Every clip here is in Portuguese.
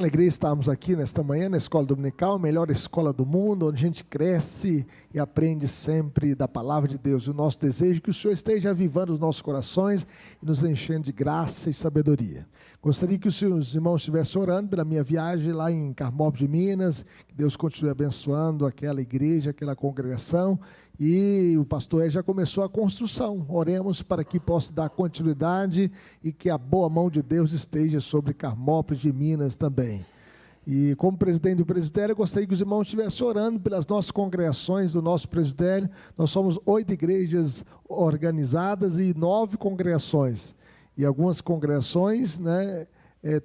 Alegria estarmos aqui nesta manhã na Escola Dominical, a melhor escola do mundo, onde a gente cresce e aprende sempre da Palavra de Deus. O nosso desejo é que o Senhor esteja avivando os nossos corações e nos enchendo de graça e sabedoria. Gostaria que os seus irmãos estivessem orando pela minha viagem lá em Carmópolis de Minas, que Deus continue abençoando aquela igreja, aquela congregação, e o pastor já começou a construção. Oremos para que possa dar continuidade e que a boa mão de Deus esteja sobre Carmópolis de Minas também. E como presidente do presbitério, eu gostaria que os irmãos estivessem orando pelas nossas congregações do nosso presbitério. Nós somos 8 igrejas organizadas e 9 congregações. E algumas congregações,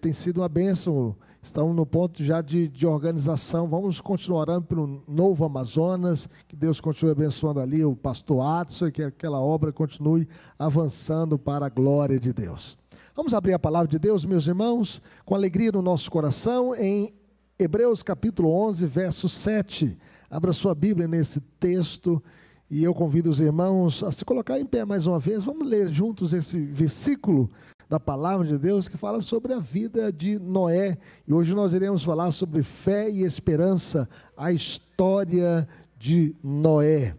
tem sido uma bênção, estão no ponto já de organização. Vamos continuar orando pelo Novo Amazonas, que Deus continue abençoando ali o pastor Adson, que aquela obra continue avançando para a glória de Deus. Vamos abrir a palavra de Deus, meus irmãos, com alegria no nosso coração, em Hebreus capítulo 11, verso 7. Abra sua Bíblia nesse texto e eu convido os irmãos a se colocar em pé mais uma vez. Vamos ler juntos esse versículo da palavra de Deus que fala sobre a vida de Noé. E hoje nós iremos falar sobre fé e esperança, a história de Noé.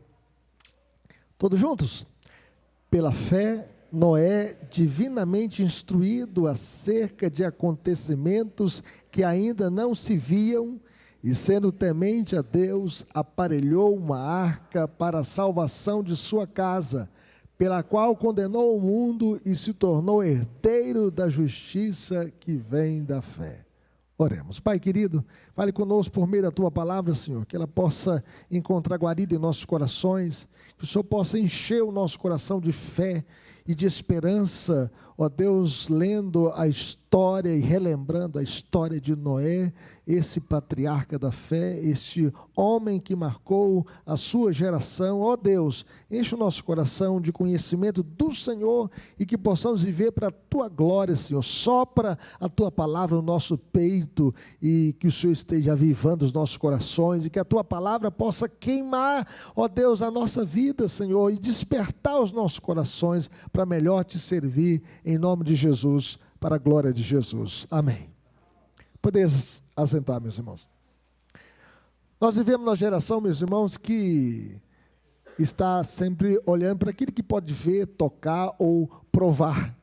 Todos juntos? Pela fé, Noé, divinamente instruído acerca de acontecimentos que ainda não se viam, e sendo temente a Deus, aparelhou uma arca para a salvação de sua casa, pela qual condenou o mundo e se tornou herdeiro da justiça que vem da fé. Oremos. Pai querido, fale conosco por meio da Tua palavra, Senhor, que ela possa encontrar guarida em nossos corações, que o Senhor possa encher o nosso coração de fé e de esperança, ó Deus, lendo a história e relembrando a história de Noé, esse patriarca da fé, este homem que marcou a sua geração. Ó Deus, enche o nosso coração de conhecimento do Senhor e que possamos viver para a Tua glória, Senhor. Sopra a Tua palavra no nosso peito e que o Senhor esteja avivando os nossos corações e que a Tua palavra possa queimar, ó Deus, a nossa vida, Senhor, e despertar os nossos corações para melhor Te servir, em nome de Jesus, para a glória de Jesus. Amém. Podeis assentar, meus irmãos. Nós vivemos numa geração, meus irmãos, que está sempre olhando para aquilo que pode ver, tocar ou provar.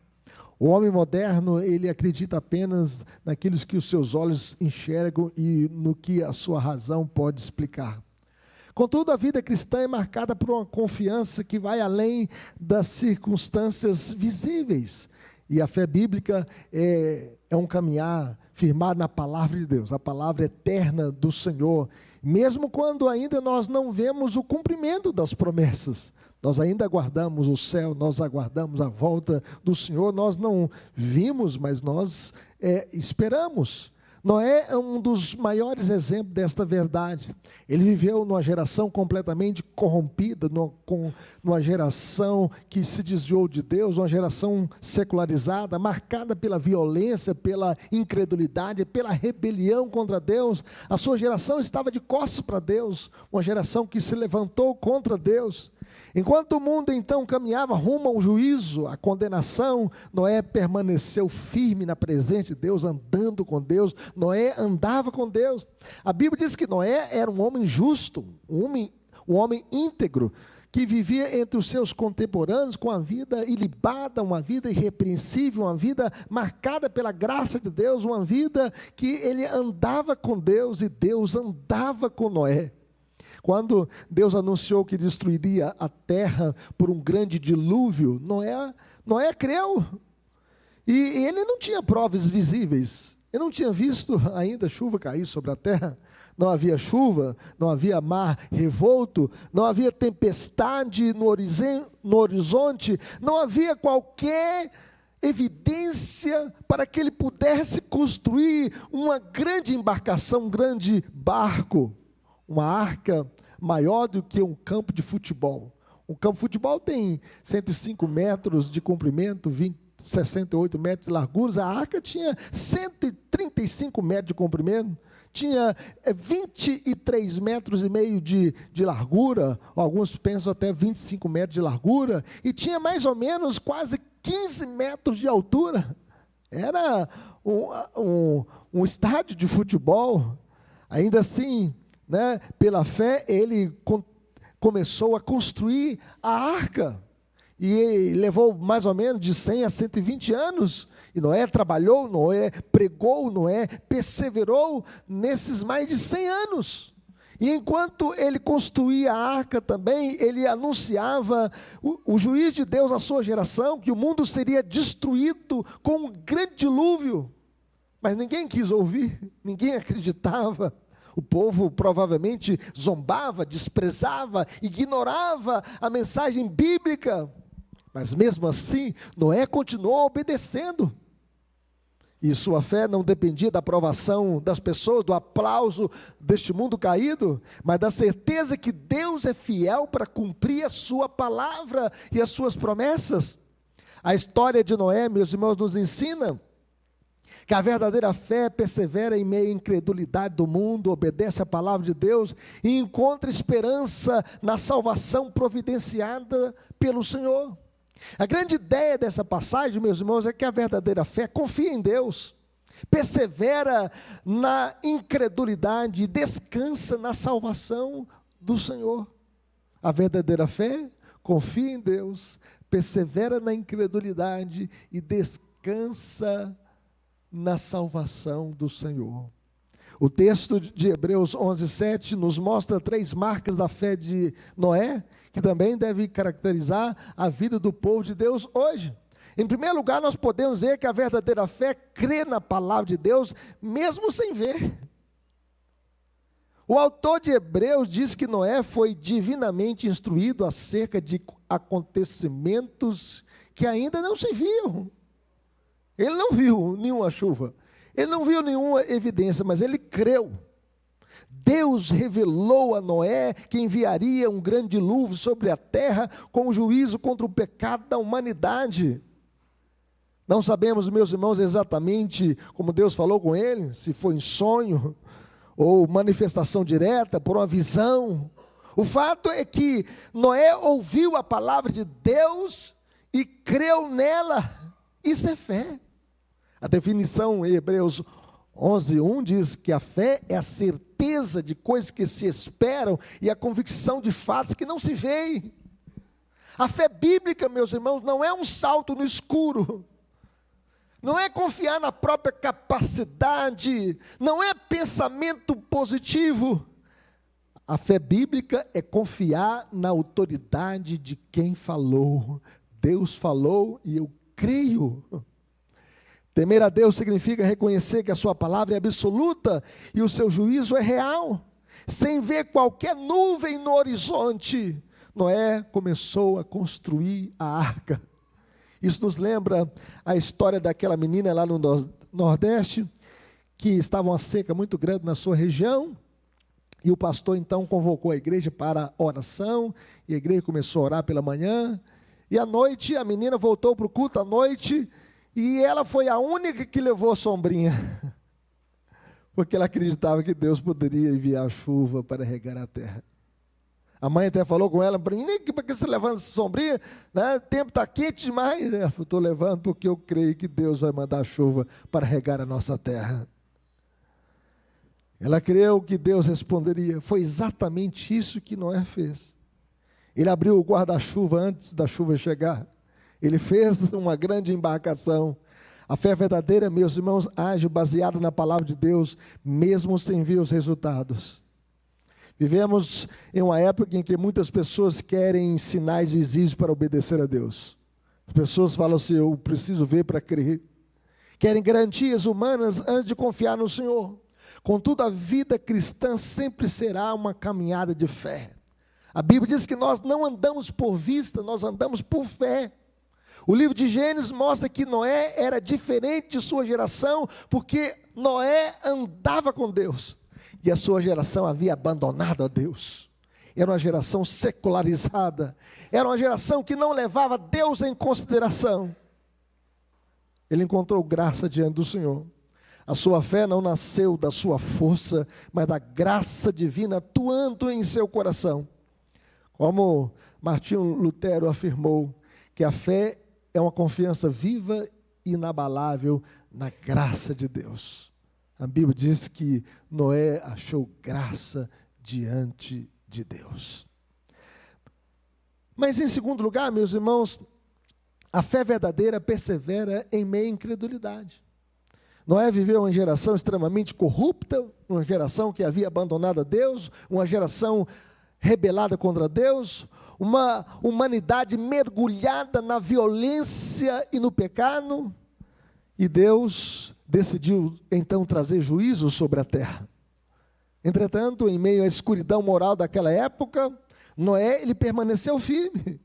O homem moderno, ele acredita apenas naquilo que os seus olhos enxergam e no que a sua razão pode explicar. Contudo, a vida cristã é marcada por uma confiança que vai além das circunstâncias visíveis. E a fé bíblica é um caminhar firmado na palavra de Deus, a palavra eterna do Senhor. Mesmo quando ainda nós não vemos o cumprimento das promessas, nós ainda aguardamos o céu, nós aguardamos a volta do Senhor, nós não vimos, mas nós esperamos. Noé é um dos maiores exemplos desta verdade. Ele viveu numa geração completamente corrompida, numa geração que se desviou de Deus, uma geração secularizada, marcada pela violência, pela incredulidade, pela rebelião contra Deus. A sua geração estava de costas para Deus, uma geração que se levantou contra Deus. Enquanto o mundo então caminhava rumo ao juízo, à condenação, Noé permaneceu firme na presença de Deus, andando com Deus. Noé andava com Deus. A Bíblia diz que Noé era um homem justo, um homem íntegro, que vivia entre os seus contemporâneos com uma vida ilibada, uma vida irrepreensível, uma vida marcada pela graça de Deus, uma vida que ele andava com Deus e Deus andava com Noé. Quando Deus anunciou que destruiria a terra por um grande dilúvio, Noé creu. E ele não tinha provas visíveis. Ele não tinha visto ainda chuva cair sobre a terra. Não havia chuva, não havia mar revolto, não havia tempestade no horizonte, não havia qualquer evidência para que ele pudesse construir uma grande embarcação, um grande barco. Uma arca maior do que um campo de futebol. Um campo de futebol tem 105 metros de comprimento, 68 metros de largura. A arca tinha 135 metros de comprimento, tinha 23 metros e meio de largura, alguns pensam até 25 metros de largura, e tinha mais ou menos quase 15 metros de altura. Era um estádio de futebol. Ainda assim, né, pela fé, ele começou a construir a arca. E levou mais ou menos de 100 a 120 anos. E Noé trabalhou, Noé pregou, Noé perseverou nesses mais de 100 anos. E enquanto ele construía a arca também, ele anunciava o juízo de Deus à sua geração, que o mundo seria destruído com um grande dilúvio. Mas ninguém quis ouvir, ninguém acreditava. O povo provavelmente zombava, desprezava, ignorava a mensagem bíblica. Mas mesmo assim, Noé continuou obedecendo. E sua fé não dependia da aprovação das pessoas, do aplauso deste mundo caído, mas da certeza que Deus é fiel para cumprir a sua palavra e as suas promessas. A história de Noé, meus irmãos, nos ensina que a verdadeira fé persevera em meio à incredulidade do mundo, obedece à palavra de Deus e encontra esperança na salvação providenciada pelo Senhor. A grande ideia dessa passagem, meus irmãos, é que a verdadeira fé confia em Deus, persevera na incredulidade e descansa na salvação do Senhor. A verdadeira fé confia em Deus, persevera na incredulidade e descansa na salvação do Senhor. O texto de Hebreus 11:7 nos mostra 3 marcas da fé de Noé, que também deve caracterizar a vida do povo de Deus hoje. Em primeiro lugar, nós podemos ver que a verdadeira fé crê na palavra de Deus, mesmo sem ver. O autor de Hebreus diz que Noé foi divinamente instruído acerca de acontecimentos que ainda não se viam. Ele não viu nenhuma chuva, ele não viu nenhuma evidência, mas ele creu. Deus revelou a Noé que enviaria um grande dilúvio sobre a terra com juízo contra o pecado da humanidade. Não sabemos, meus irmãos, exatamente como Deus falou com ele, se foi em sonho ou manifestação direta, por uma visão. O fato é que Noé ouviu a palavra de Deus e creu nela. Isso é fé. A definição em Hebreus 11:1 diz que a fé é a certeza de coisas que se esperam e a convicção de fatos que não se veem. A fé bíblica, meus irmãos, não é um salto no escuro, não é confiar na própria capacidade, não é pensamento positivo. A fé bíblica é confiar na autoridade de quem falou. Deus falou e eu creio. Temer a Deus significa reconhecer que a sua palavra é absoluta e o seu juízo é real. Sem ver qualquer nuvem no horizonte, Noé começou a construir a arca. Isso nos lembra a história daquela menina lá no Nordeste, que estava uma seca muito grande na sua região, e o pastor então convocou a igreja para oração, e a igreja começou a orar pela manhã, e à noite a menina voltou para o culto à noite, e ela foi a única que levou a sombrinha, porque ela acreditava que Deus poderia enviar chuva para regar a terra. A mãe até falou com ela, para mim, nem para que você levando essa sombrinha, né? O tempo está quente demais. Ela falou, estou levando porque eu creio que Deus vai mandar chuva para regar a nossa terra. Ela creu que Deus responderia. Foi exatamente isso que Noé fez. Ele abriu o guarda-chuva antes da chuva chegar. Ele fez uma grande embarcação. A fé verdadeira, meus irmãos, age baseada na palavra de Deus, mesmo sem ver os resultados. Vivemos em uma época em que muitas pessoas querem sinais visíveis para obedecer a Deus. As pessoas falam assim, eu preciso ver para crer. Querem garantias humanas antes de confiar no Senhor. Contudo, a vida cristã sempre será uma caminhada de fé. A Bíblia diz que nós não andamos por vista, nós andamos por fé. O livro de Gênesis mostra que Noé era diferente de sua geração, porque Noé andava com Deus, e a sua geração havia abandonado a Deus. Era uma geração secularizada, era uma geração que não levava Deus em consideração. Ele encontrou graça diante do Senhor. A sua fé não nasceu da sua força, mas da graça divina atuando em seu coração. Como Martinho Lutero afirmou, que a fé é uma confiança viva e inabalável na graça de Deus. A Bíblia diz que Noé achou graça diante de Deus. Mas em segundo lugar, meus irmãos, a fé verdadeira persevera em meio à incredulidade. Noé viveu uma geração extremamente corrupta, uma geração que havia abandonado a Deus, uma geração rebelada contra Deus, uma humanidade mergulhada na violência e no pecado, e Deus decidiu então trazer juízo sobre a terra. Entretanto, em meio à escuridão moral daquela época, Noé, ele permaneceu firme,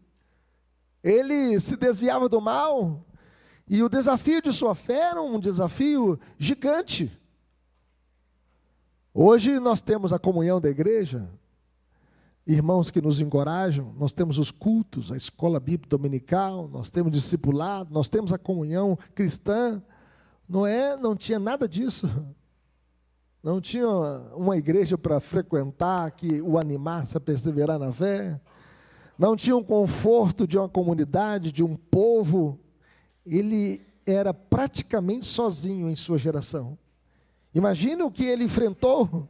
ele se desviava do mal, e o desafio de sua fé era um desafio gigante. Hoje nós temos a comunhão da igreja, irmãos que nos encorajam, nós temos os cultos, a escola bíblica dominical, nós temos discipulado, nós temos a comunhão cristã. Noé não tinha nada disso, não tinha uma igreja para frequentar que o animasse a perseverar na fé, não tinha um conforto de uma comunidade, de um povo. Ele era praticamente sozinho em sua geração. Imagina o que ele enfrentou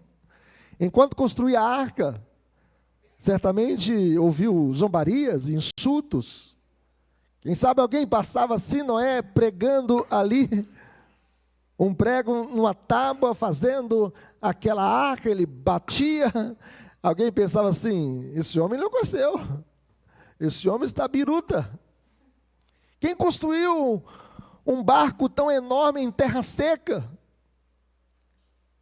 enquanto construía a arca. Certamente ouviu zombarias, insultos. Quem sabe alguém passava assim, Noé pregando ali, um prego numa tábua, fazendo aquela arca, ele batia. Alguém pensava assim, esse homem enlouqueceu, esse homem está biruta. Quem construiu um barco tão enorme em terra seca?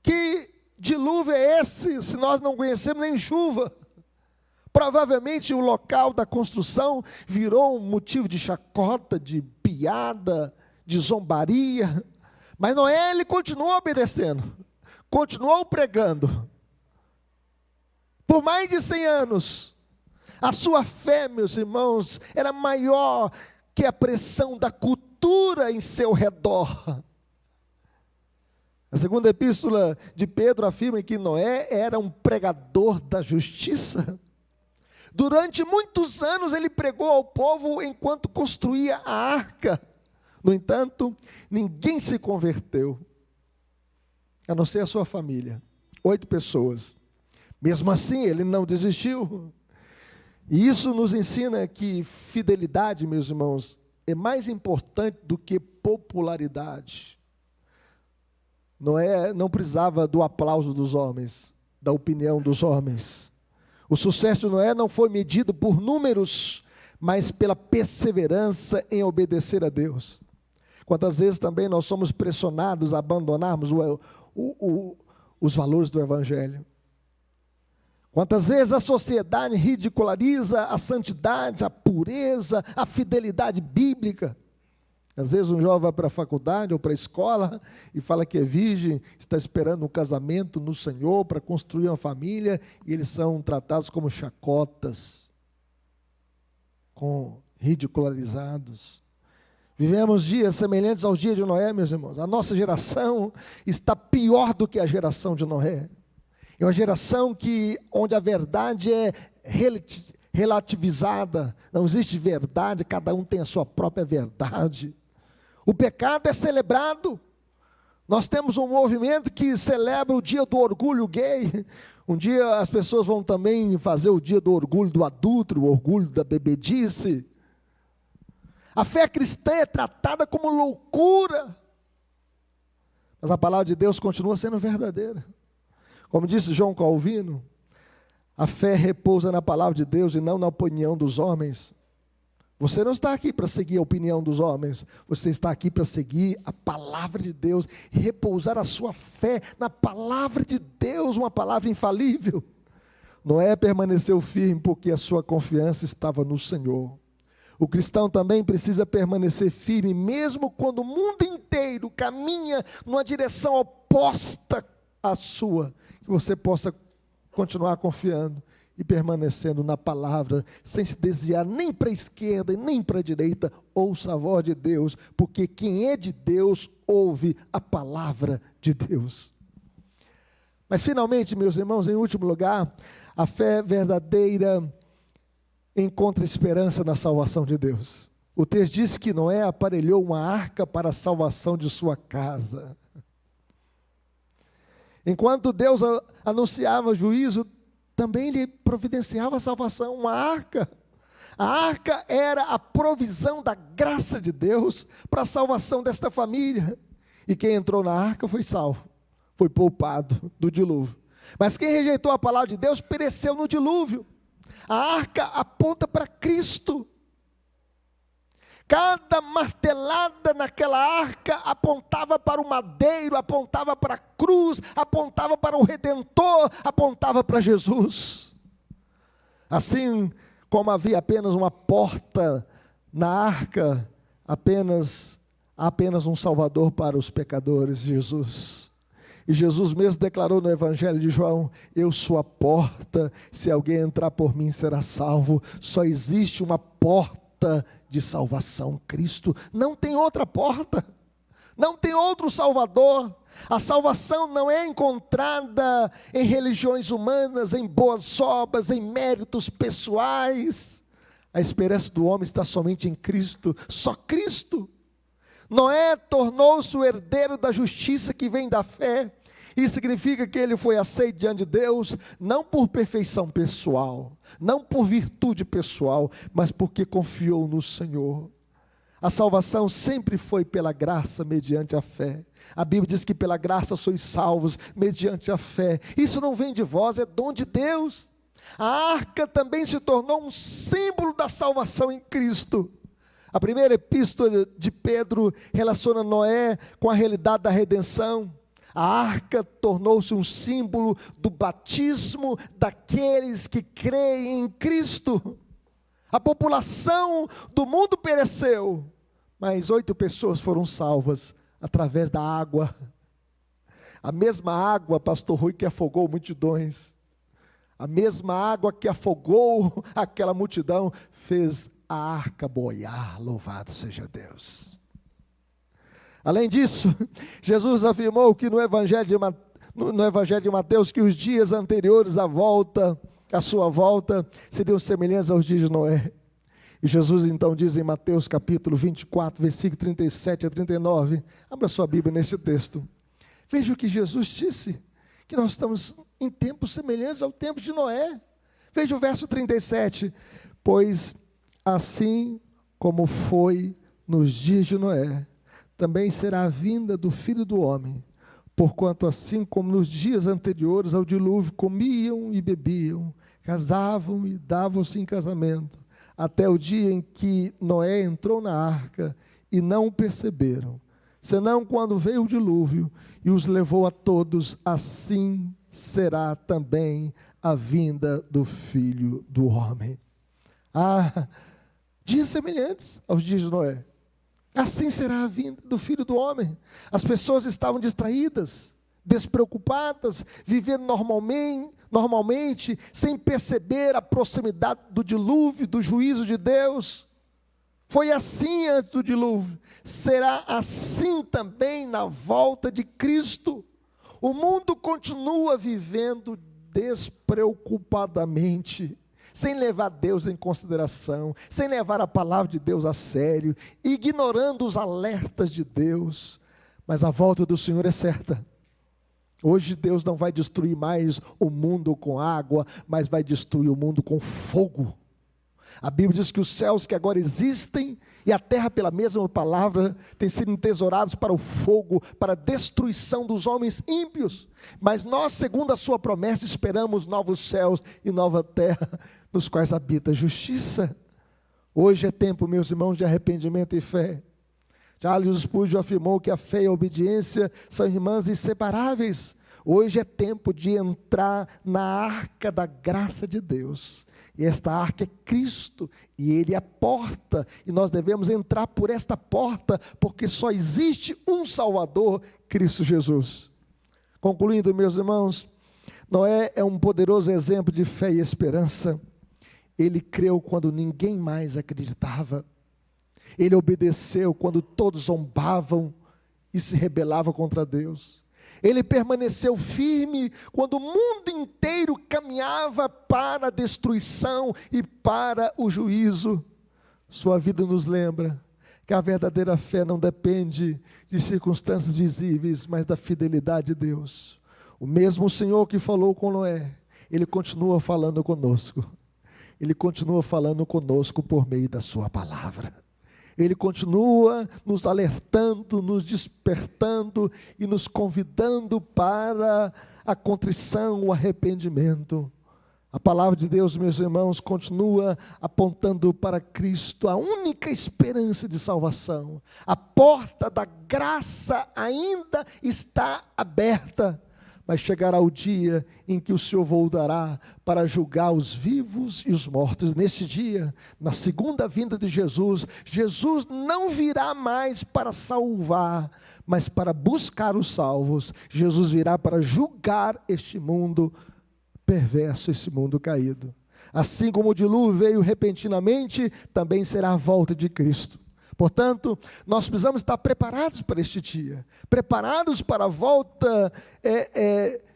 Que dilúvio é esse, se nós não conhecemos nem chuva? Provavelmente o local da construção virou um motivo de chacota, de piada, de zombaria. Mas Noé, ele continuou obedecendo, continuou pregando. Por mais de 100 anos, a sua fé, meus irmãos, era maior que a pressão da cultura em seu redor. A segunda epístola de Pedro afirma que Noé era um pregador da justiça. Durante muitos anos ele pregou ao povo enquanto construía a arca. No entanto, ninguém se converteu, a não ser a sua família, 8 pessoas. Mesmo assim, ele não desistiu. E isso nos ensina que fidelidade, meus irmãos, é mais importante do que popularidade. Noé não precisava do aplauso dos homens, da opinião dos homens. O sucesso de Noé não foi medido por números, mas pela perseverança em obedecer a Deus. Quantas vezes também nós somos pressionados a abandonarmos os valores do Evangelho. Quantas vezes a sociedade ridiculariza a santidade, a pureza, a fidelidade bíblica. Às vezes um jovem vai para a faculdade ou para a escola e fala que é virgem, está esperando um casamento no Senhor para construir uma família, e eles são tratados como chacotas, ridicularizados. Vivemos dias semelhantes aos dias de Noé, meus irmãos. A nossa geração está pior do que a geração de Noé. É uma geração onde a verdade é relativizada, não existe verdade, cada um tem a sua própria verdade. O pecado é celebrado. Nós temos um movimento que celebra o dia do orgulho gay. Um dia as pessoas vão também fazer o dia do orgulho do adúltero, o orgulho da bebedice. A fé cristã é tratada como loucura, mas a palavra de Deus continua sendo verdadeira. Como disse João Calvino, a fé repousa na palavra de Deus e não na opinião dos homens. Você não está aqui para seguir a opinião dos homens, você está aqui para seguir a palavra de Deus e repousar a sua fé na palavra de Deus, uma palavra infalível. Noé permaneceu firme porque a sua confiança estava no Senhor. O cristão também precisa permanecer firme, mesmo quando o mundo inteiro caminha numa direção oposta à sua, que você possa continuar confiando e permanecendo na palavra, sem se desviar nem para a esquerda e nem para a direita. Ouça a voz de Deus, porque quem é de Deus ouve a palavra de Deus. Mas finalmente, meus irmãos, em último lugar, a fé verdadeira encontra esperança na salvação de Deus. O texto diz que Noé aparelhou uma arca para a salvação de sua casa. Enquanto Deus anunciava juízo, também ele providenciava a salvação, uma arca. A arca era a provisão da graça de Deus para a salvação desta família. E quem entrou na arca foi salvo, foi poupado do dilúvio. Mas quem rejeitou a palavra de Deus pereceu no dilúvio. A arca aponta para Cristo. Cada martelada naquela arca apontava para o madeiro, apontava para a cruz, apontava para o Redentor, apontava para Jesus. Assim como havia apenas uma porta na arca, há apenas um Salvador para os pecadores, Jesus. E Jesus mesmo declarou no Evangelho de João: eu sou a porta, se alguém entrar por mim será salvo. Só existe uma porta de salvação, Cristo. Não tem outra porta, não tem outro Salvador. A salvação não é encontrada em religiões humanas, em boas obras, em méritos pessoais. A esperança do homem está somente em Cristo, só Cristo. Noé tornou-se o herdeiro da justiça que vem da fé. Isso significa que ele foi aceito diante de Deus, não por perfeição pessoal, não por virtude pessoal, mas porque confiou no Senhor. A salvação sempre foi pela graça, mediante a fé. A Bíblia diz que pela graça sois salvos, mediante a fé. Isso não vem de vós, é dom de Deus. A arca também se tornou um símbolo da salvação em Cristo. A primeira epístola de Pedro relaciona Noé com a realidade da redenção. A arca tornou-se um símbolo do batismo daqueles que creem em Cristo. A população do mundo pereceu, mas 8 pessoas foram salvas através da água. A mesma água, pastor Rui, que afogou multidões, a mesma água que afogou aquela multidão, fez a arca boiar. Louvado seja Deus. Além disso, Jesus afirmou que no Evangelho de Mateus, que os dias anteriores à sua volta, seriam semelhantes aos dias de Noé. E Jesus então diz em Mateus capítulo 24, versículo 37 a 39, abra sua Bíblia nesse texto. Veja o que Jesus disse, que nós estamos em tempos semelhantes ao tempo de Noé. Veja o verso 37, pois assim como foi nos dias de Noé, também será a vinda do Filho do Homem, porquanto assim como nos dias anteriores ao dilúvio, comiam e bebiam, casavam e davam-se em casamento, até o dia em que Noé entrou na arca, e não o perceberam, senão quando veio o dilúvio e os levou a todos, assim será também a vinda do Filho do Homem. Dias semelhantes aos dias de Noé. Assim será a vinda do Filho do Homem. As pessoas estavam distraídas, despreocupadas, vivendo normalmente, sem perceber a proximidade do dilúvio, do juízo de Deus. Foi assim antes do dilúvio, será assim também na volta de Cristo. O mundo continua vivendo despreocupadamente, sem levar Deus em consideração, sem levar a palavra de Deus a sério, ignorando os alertas de Deus. Mas a volta do Senhor é certa. Hoje Deus não vai destruir mais o mundo com água, mas vai destruir o mundo com fogo. A Bíblia diz que os céus que agora existem e a terra, pela mesma palavra, têm sido entesourados para o fogo, para a destruição dos homens ímpios. Mas nós, segundo a sua promessa, esperamos novos céus e nova terra, nos quais habita a justiça. Hoje é tempo, meus irmãos, de arrependimento e fé. Charles Spurgeon afirmou que a fé e a obediência são irmãs inseparáveis. Hoje é tempo de entrar na arca da graça de Deus. E esta arca é Cristo, e Ele é a porta, e nós devemos entrar por esta porta, porque só existe um Salvador, Cristo Jesus. Concluindo, meus irmãos, Noé é um poderoso exemplo de fé e esperança. Ele creu quando ninguém mais acreditava. Ele obedeceu quando todos zombavam e se rebelavam contra Deus. Ele permaneceu firme quando o mundo inteiro caminhava para a destruição e para o juízo. Sua vida nos lembra que a verdadeira fé não depende de circunstâncias visíveis, mas da fidelidade de Deus. O mesmo Senhor que falou com Noé, Ele continua falando conosco. Ele continua falando conosco por meio da sua palavra. Ele continua nos alertando, nos despertando e nos convidando para a contrição, o arrependimento. A palavra de Deus, meus irmãos, continua apontando para Cristo, a única esperança de salvação. A porta da graça ainda está aberta, mas chegará o dia em que o Senhor voltará para julgar os vivos e os mortos. Nesse dia, na segunda vinda de Jesus, Jesus não virá mais para salvar, mas para buscar os salvos. Jesus virá para julgar este mundo perverso, esse mundo caído. Assim como o dilúvio veio repentinamente, também será a volta de Cristo. Portanto, nós precisamos estar preparados para este dia, preparados para a volta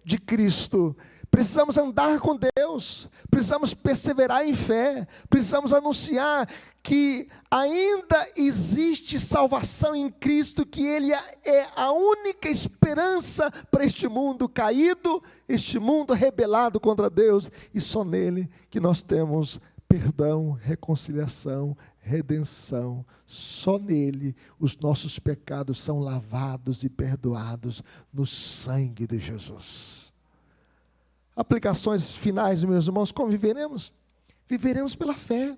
de Cristo. Precisamos andar com Deus, precisamos perseverar em fé, precisamos anunciar que ainda existe salvação em Cristo, que Ele é a única esperança para este mundo caído, este mundo rebelado contra Deus, e só nele que nós temos perdão, reconciliação, redenção. Só nele os nossos pecados são lavados e perdoados no sangue de Jesus. Aplicações finais, meus irmãos, como viveremos? Viveremos pela fé,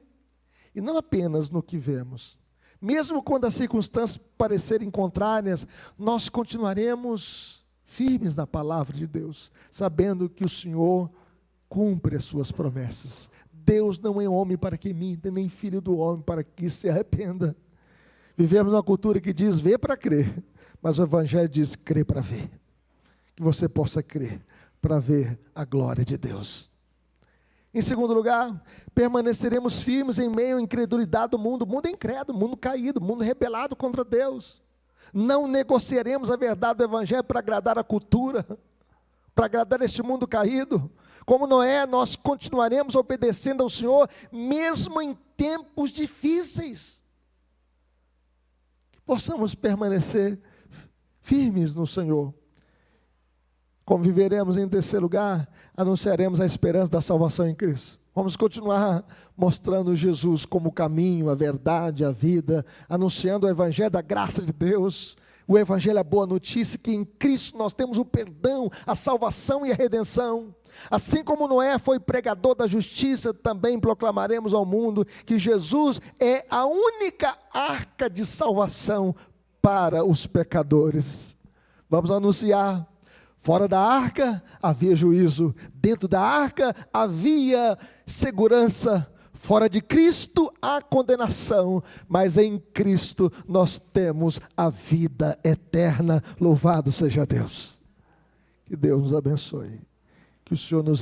e não apenas no que vemos. Mesmo quando as circunstâncias parecerem contrárias, nós continuaremos firmes na palavra de Deus, sabendo que o Senhor cumpre as suas promessas. Deus não é homem para que minta, nem filho do homem para que se arrependa. Vivemos numa cultura que diz ver para crer, mas o Evangelho diz crer para ver. Que você possa crer para ver a glória de Deus. Em segundo lugar, permaneceremos firmes em meio à incredulidade do mundo. O mundo é incrédulo, mundo caído, mundo rebelado contra Deus. Não negociaremos a verdade do Evangelho para agradar a cultura, para agradar este mundo caído. Como Noé, nós continuaremos obedecendo ao Senhor, mesmo em tempos difíceis. Que possamos permanecer firmes no Senhor. Como viveremos em terceiro lugar, anunciaremos a esperança da salvação em Cristo. Vamos continuar mostrando Jesus como o caminho, a verdade, a vida, anunciando o Evangelho da graça de Deus. O Evangelho é a boa notícia que em Cristo nós temos o perdão, a salvação e a redenção. Assim como Noé foi pregador da justiça, também proclamaremos ao mundo que Jesus é a única arca de salvação para os pecadores. Vamos anunciar. Fora da arca havia juízo, dentro da arca havia segurança, fora de Cristo há condenação, mas em Cristo nós temos a vida eterna. Louvado seja Deus. Que Deus nos abençoe, que o Senhor nos